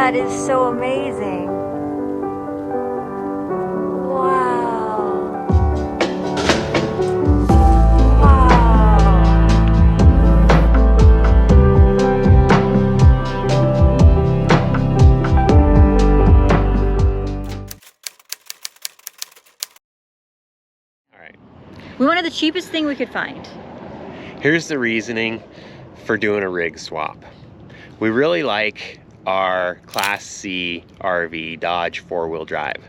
That is so amazing. Wow. Wow. All right. We wanted the cheapest thing we could find. Here's the reasoning for doing a rig swap. We really like our Class C RV Dodge 4-wheel drive.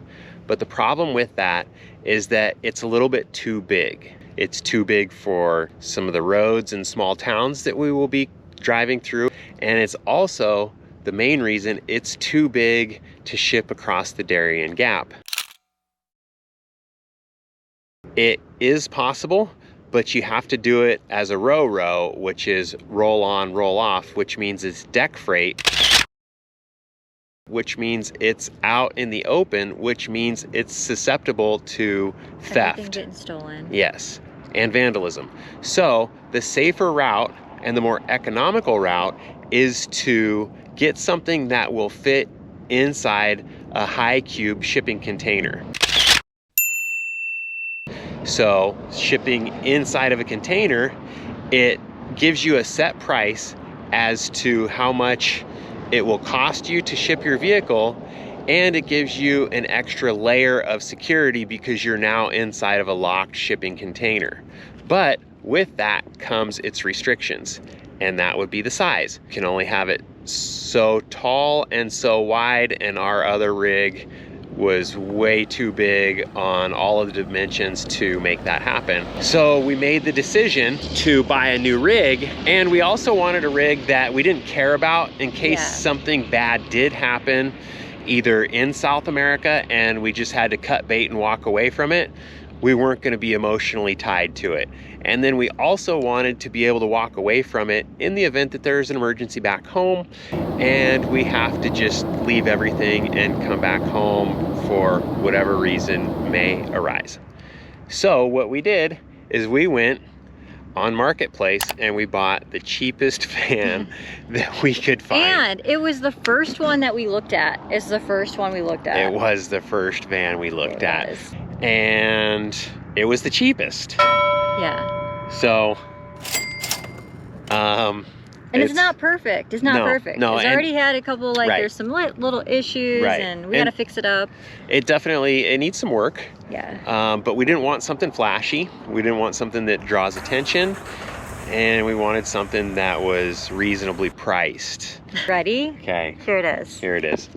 But the problem with that is that it's a little bit too big. It's too big for some of the roads and small towns that we will be driving through. And it's also the main reason it's too big to ship across the Darien Gap. It is possible, but you have to do it as a row, which is roll on, roll off, which means it's deck freight, which means it's out in the open, which means it's susceptible to theft. Everything getting stolen. Yes, and vandalism. So the safer route and the more economical route is to get something that will fit inside a high cube shipping container. So shipping inside of a container, it gives you a set price as to how much it will cost you to ship your vehicle, and it gives you an extra layer of security because you're now inside of a locked shipping container. But with that comes its restrictions, and that would be the size. You can only have it so tall and so wide, and our other rig was way too big on all of the dimensions to make that happen. So we made the decision to buy a new rig, and we also wanted a rig that we didn't care about in case something bad did happen either in South America and we just had to cut bait and walk away from it. We weren't going to be emotionally tied to it. And then we also wanted to be able to walk away from it in the event that there's an emergency back home and we have to just leave everything and come back home for whatever reason may arise. So what we did is we went on Marketplace and we bought the cheapest van that we could find. And it was the first one that we looked at. It's the first one we looked at. It was the first van we looked at. And it was the cheapest. Yeah. So, and it's not perfect. It's not perfect. No, it's already had a couple, like, there's some little issues, and we gotta fix it up. It needs some work. Yeah. But we didn't want something flashy. We didn't want something that draws attention. And we wanted something that was reasonably priced. Ready? Okay. Here it is. Here it is.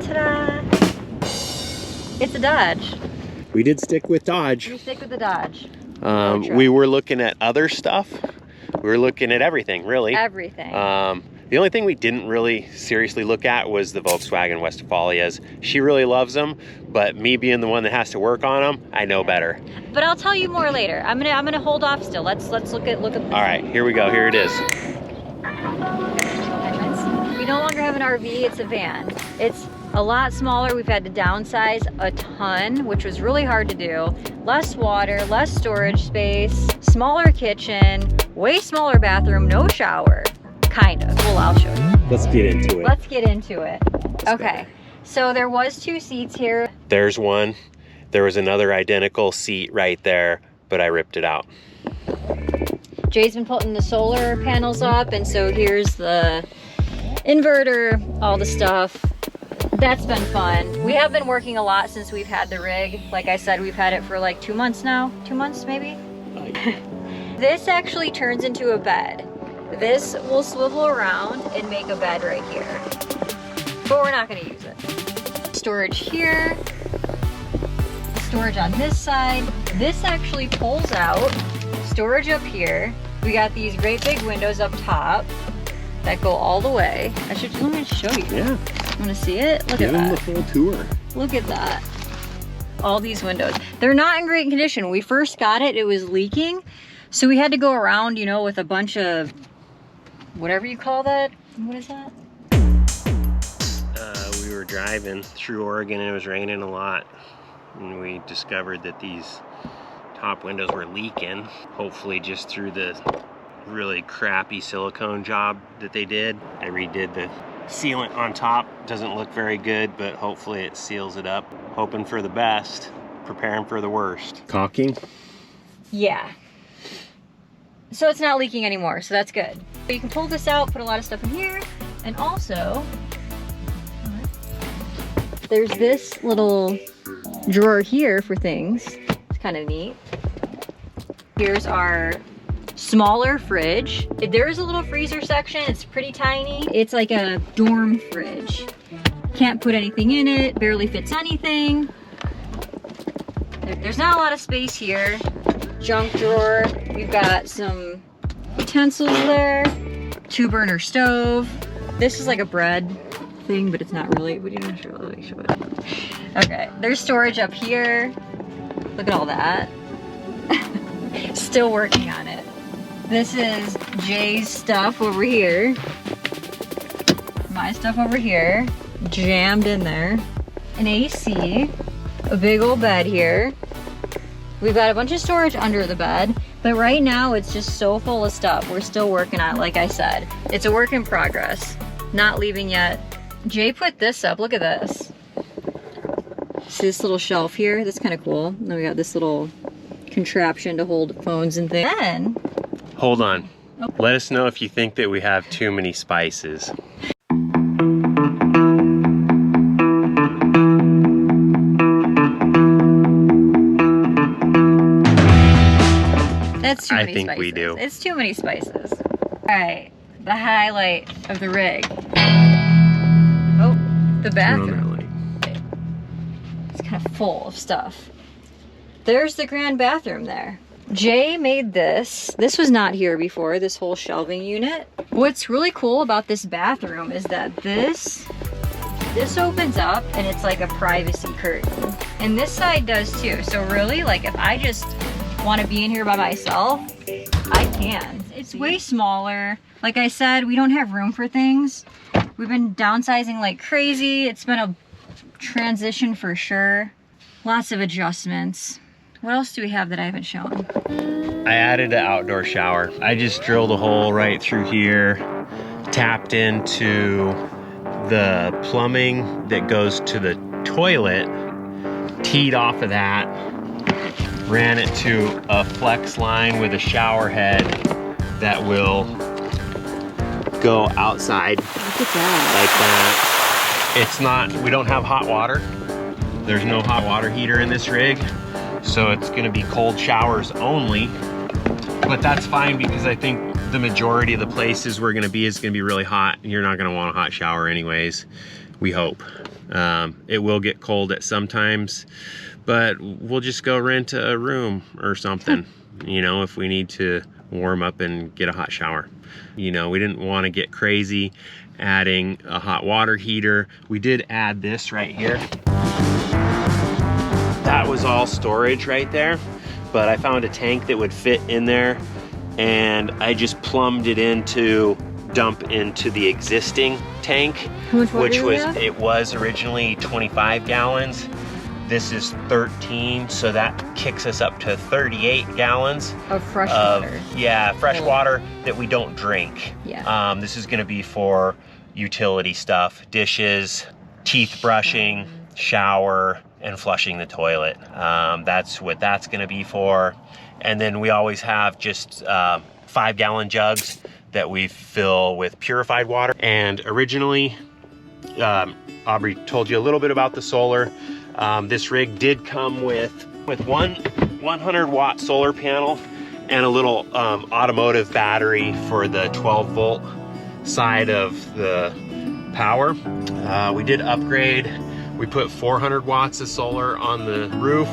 Ta-da! It's a Dodge. We did stick with Dodge. We stick with the Dodge. We were looking at other stuff. We were looking at everything, really. Everything. The only thing we didn't really seriously look at was the Volkswagen Westfalias. She really loves them, but me being the one that has to work on them, I know better. But I'll tell you more later. I'm gonna hold off still. Let's look at. All right, here we go. Here it is. We no longer have an RV. It's a van. It's a lot smaller. We've had to downsize a ton, which was really hard to do. Less water, less storage space, smaller kitchen, way smaller bathroom, no shower. Kind of. Well, I'll show you. Let's get into it. Let's get into it. Okay. So there was 2 seats here. There's one. There was another identical seat right there, but I ripped it out. Jay's been putting the solar panels up, and so here's the inverter, all the stuff. That's been fun. We have been working a lot since we've had the rig. Like I said, we've had it for like 2 months now. 2 months maybe? This actually turns into a bed. This will swivel around and make a bed right here. But we're not gonna use it. Storage here. Storage on this side. This actually pulls out. Storage up here. We got these great big windows up top that go all the way. Let me show you. Yeah. Want to see it? Look Give at that. them the full tour. Look at that. All these windows. They're not in great condition. When we first got it, it was leaking. So we had to go around, you know, with a bunch of, whatever you call that. What is that? We were driving through Oregon and it was raining a lot. And we discovered that these top windows were leaking. Hopefully just through the really crappy silicone job that they did. I redid the sealant on top doesn't look very good, but hopefully it seals it up. Hoping for the best, preparing for the worst. Caulking? Yeah. So it's not leaking anymore, so that's good. So you can pull this out, put a lot of stuff in here, and also there's this little drawer here for things. It's kind of neat. Here's our smaller fridge. There is a little freezer section. It's pretty tiny. It's like a dorm fridge. Can't put anything in it, barely fits anything. There's not a lot of space here. Junk drawer. We've got some utensils there. 2-burner stove. This is like a bread thing, but it's not really. We didn't really show it. Okay, there's storage up here. Look at all that. Still working on it. This is Jay's stuff over here. My stuff over here. Jammed in there. An AC. A big old bed here. We've got a bunch of storage under the bed, but right now it's just so full of stuff. We're still working on it, like I said. It's a work in progress. Not leaving yet. Jay put this up, look at this. See this little shelf here? That's kind of cool. And then we got this little contraption to hold phones and things. Then, hold on. Oh. Let us know if you think that we have too many spices. That's too many I think spices. we do. It's too many spices. All right, the highlight of the rig. Oh, the bathroom. It's kind of full of stuff. There's the grand bathroom there. Jay made this. This was not here before, this whole shelving unit. What's really cool about this bathroom is that this opens up and it's like a privacy curtain. And this side does too. So really, like if I just want to be in here by myself, I can. It's way smaller. Like I said, we don't have room for things. We've been downsizing like crazy. It's been a transition for sure. Lots of adjustments. What else do we have that I haven't shown? I added an outdoor shower. I just drilled a hole right through here, tapped into the plumbing that goes to the toilet, teed off of that, ran it to a flex line with a shower head that will go outside. Look at that. Like that. It's not, we don't have hot water. There's no hot water heater in this rig. So it's gonna be cold showers only. But that's fine because I think the majority of the places we're gonna be is gonna be really hot and you're not gonna want a hot shower anyways, we hope. It will get cold at some times, but we'll just go rent a room or something, you know, if we need to warm up and get a hot shower. You know, we didn't want to get crazy adding a hot water heater. We did add this right here. That was all storage right there, but I found a tank that would fit in there and I just plumbed it into dump into the existing tank, which was originally 25 gallons. This is 13, so that kicks us up to 38 gallons of fresh water. Yeah, fresh water that we don't drink. Yeah. This is gonna be for utility stuff, dishes, teeth brushing, shower, and flushing the toilet. That's what that's gonna be for. And then we always have just 5-gallon jugs that we fill with purified water. And originally, Aubrey told you a little bit about the solar. This rig did come with one 100-watt solar panel and a little automotive battery for the 12-volt side of the power. We did upgrade. We put 400 watts of solar on the roof,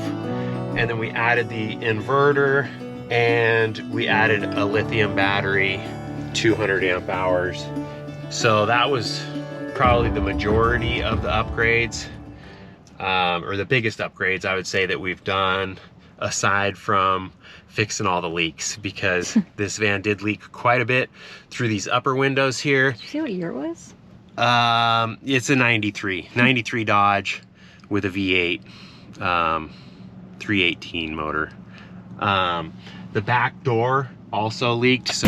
and then we added the inverter, and we added a lithium battery, 200 amp hours. So that was probably the majority of the upgrades, or the biggest upgrades I would say that we've done, aside from fixing all the leaks, because this van did leak quite a bit through these upper windows here. Did you see what year it was? It's a 93 Dodge with a V8, 318 motor. The back door also leaked. So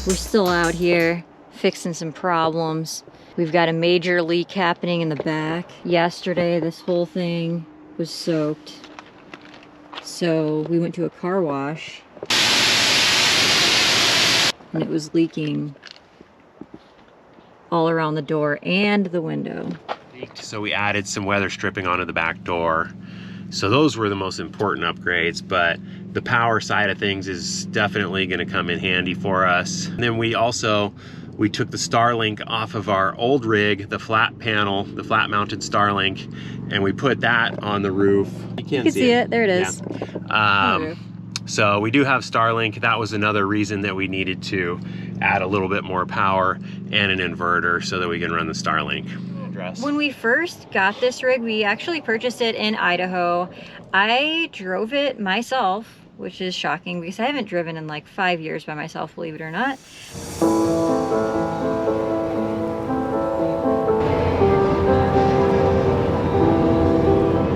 we're still out here fixing some problems. We've got a major leak happening in the back. Yesterday, this whole thing was soaked. So we went to a car wash and it was leaking all around the door and the window. So we added some weather stripping onto the back door. So those were the most important upgrades, but the power side of things is definitely going to come in handy for us. And then we took the Starlink off of our old rig, the flat panel, the flat mounted Starlink, and we put that on the roof. You can see it. There it is. Yeah. So we do have Starlink. That was another reason that we needed to add a little bit more power and an inverter so that we can run the Starlink. When we first got this rig, we actually purchased it in Idaho. I drove it myself, which is shocking because I haven't driven in like 5 years by myself, believe it or not.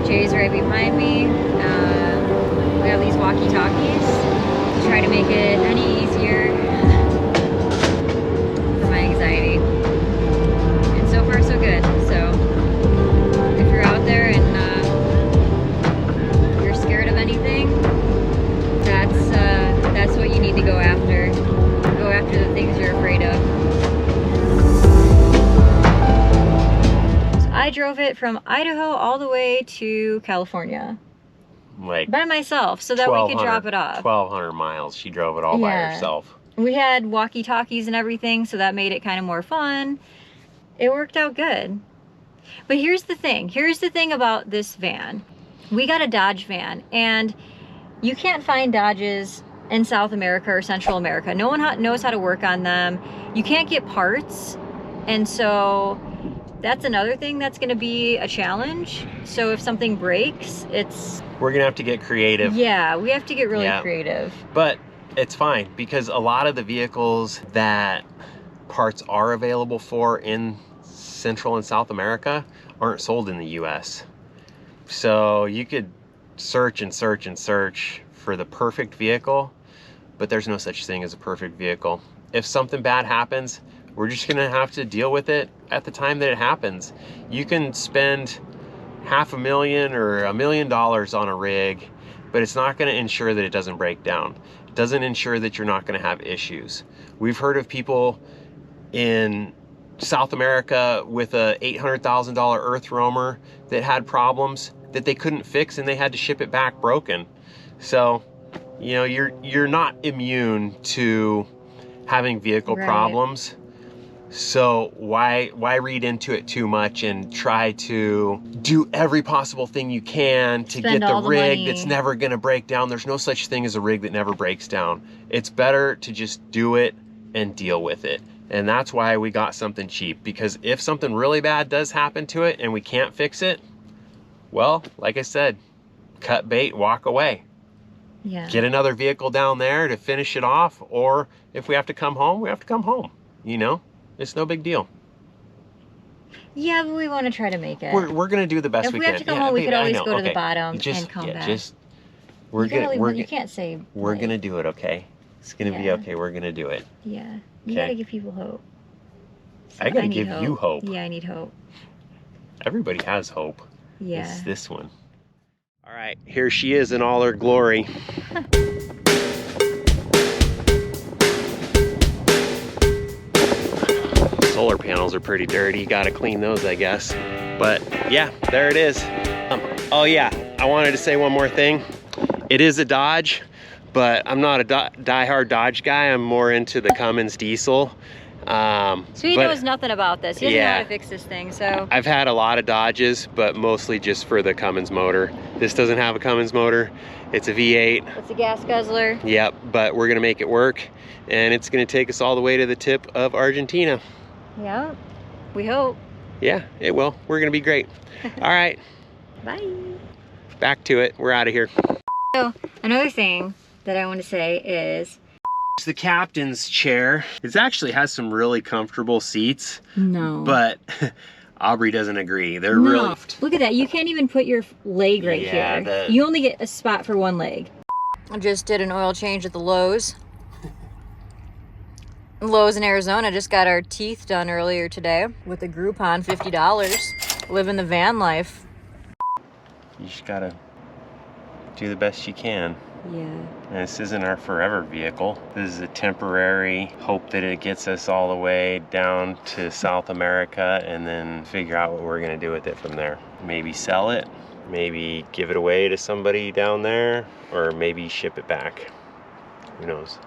Jay's right behind me. We have these walkie-talkies to try to make it any easier for my anxiety. And so far so good. So if you're out there and you're scared of anything, that's what you need to go after. Go after the things you're afraid of. So I drove it from Idaho all the way to California. Like by myself, so that we could drop it off. 1,200 miles. She drove it all by herself. We had walkie-talkies and everything, so that made it kind of more fun. It worked out good. But here's the thing. Here's the thing about this van. We got a Dodge van, and you can't find Dodges in South America or Central America. No one knows how to work on them. You can't get parts, and so that's another thing that's going to be a challenge. So if something breaks, we're gonna have to get creative. Yeah, we have to get really creative. But it's fine because a lot of the vehicles that parts are available for in Central and South America aren't sold in the US. So you could search and search and search for the perfect vehicle, but there's no such thing as a perfect vehicle. If something bad happens, we're just gonna have to deal with it at the time that it happens. You can spend $500,000 or $1 million on a rig, but it's not going to ensure that it doesn't break down. It doesn't ensure that you're not going to have issues. We've heard of people in South America with a $800,000 earth roamer that had problems that they couldn't fix and they had to ship it back broken. So, you know, you're not immune to having vehicle problems. So why read into it too much and try to do every possible thing you can to get the rig that's never going to break down? There's no such thing as a rig that never breaks down. It's better to just do it and deal with it. And that's why we got something cheap, because if something really bad does happen to it and we can't fix it, well, like I said, cut bait, walk away. Yeah. Get another vehicle down there to finish it off, or if we have to come home, we have to come home, you know? It's no big deal. Yeah, but we want to try to make it. We're going to do the best we can. If we have to come home, we could always go to the bottom and come back. You can't say... We're going to do it, okay? It's going to be okay. We're going to do it. Yeah. You got to give people hope. So I got to give you hope. Yeah, I need hope. Everybody has hope. Yeah. It's this one. All right, here she is in all her glory. Solar panels are pretty dirty. Got to clean those, I guess. But yeah, there it is. Oh yeah, I wanted to say one more thing. It is a Dodge, but I'm not a die-hard Dodge guy. I'm more into the Cummins diesel. So he knows nothing about this. He doesn't know how to fix this thing, so. I've had a lot of Dodges, but mostly just for the Cummins motor. This doesn't have a Cummins motor. It's a V8. It's a gas guzzler. Yep, but we're gonna make it work, and it's gonna take us all the way to the tip of Argentina. Yeah, we hope. Yeah, it will. We're gonna be great. All right. Bye. Back to it. We're out of here. So another thing that I want to say is it's the captain's chair. It actually has some really comfortable seats. No. But Aubrey doesn't agree. They're really... Look at that. You can't even put your leg right here. You only get a spot for one leg. I just did an oil change at the Lowe's. Lowe's in Arizona just got our teeth done earlier today with a Groupon, $50. Living the van life. You just gotta do the best you can. Yeah. And this isn't our forever vehicle. This is a temporary hope that it gets us all the way down to South America and then figure out what we're gonna do with it from there. Maybe sell it, maybe give it away to somebody down there, or maybe ship it back. Who knows?